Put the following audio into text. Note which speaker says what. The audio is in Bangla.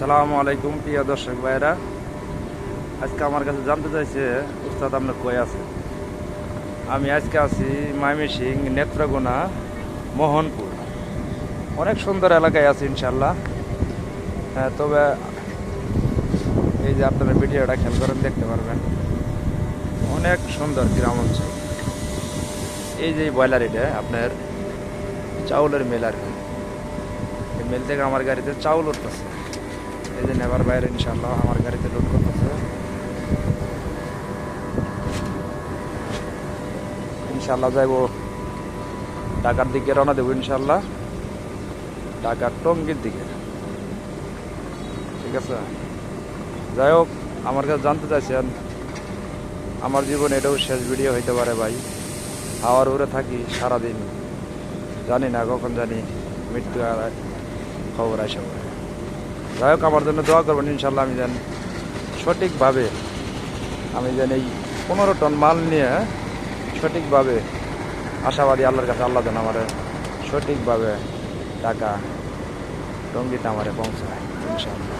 Speaker 1: আসসালামু আলাইকুম প্রিয় দর্শক ভাইরা। আজকে আমার কাছে জানতে চাইছে উস্তাদ আপনি কই আছে। আমি আজকে আছি ময়মনসিংহ নেত্রকোনা মোহনপুর। অনেক সুন্দর এলাকায় আছি ইনশাল্লাহ। হ্যাঁ, তবে এই যে আপনারা ভিডিওটা খেয়াল করেন দেখতে পারবেন অনেক সুন্দর গ্রাম অঞ্চল। এই যে বয়লার এটা আপনার চাউলের মিল আর কি। এই মিল থেকে আমার গাড়িতে চাউল উঠতেছে। এই যে নেবার বাইরে ইনশাল্লাহ আমার গাড়িতে লোড করতেছে। ইনশাল্লাহ যাইব ঢাকার দিকে রওনা দেবো ইনশাল্লাহ, ঢাকার টঙ্গীর দিকে। ঠিক আছে, যাই হোক আমার কাছে জানতে চাইছেন আমার জীবনে এটাও শেষ ভিডিও হইতে পারে ভাই। হাওয়ার উপরে থাকি সারাদিন, জানি না কখন জানি মৃত্যু খবর আসে। যাই হোক আমার জন্য দোয়া করবেন ইনশাল্লাহ, আমি যেন সঠিকভাবে আমি যেন এই 15 টন মাল নিয়ে সঠিকভাবে আশাবাদী আল্লাহর কাছে, আল্লাহ যেন আমার সঠিকভাবে টাকা টঙ্গিতে আমারে পৌঁছায় ইনশাল্লাহ।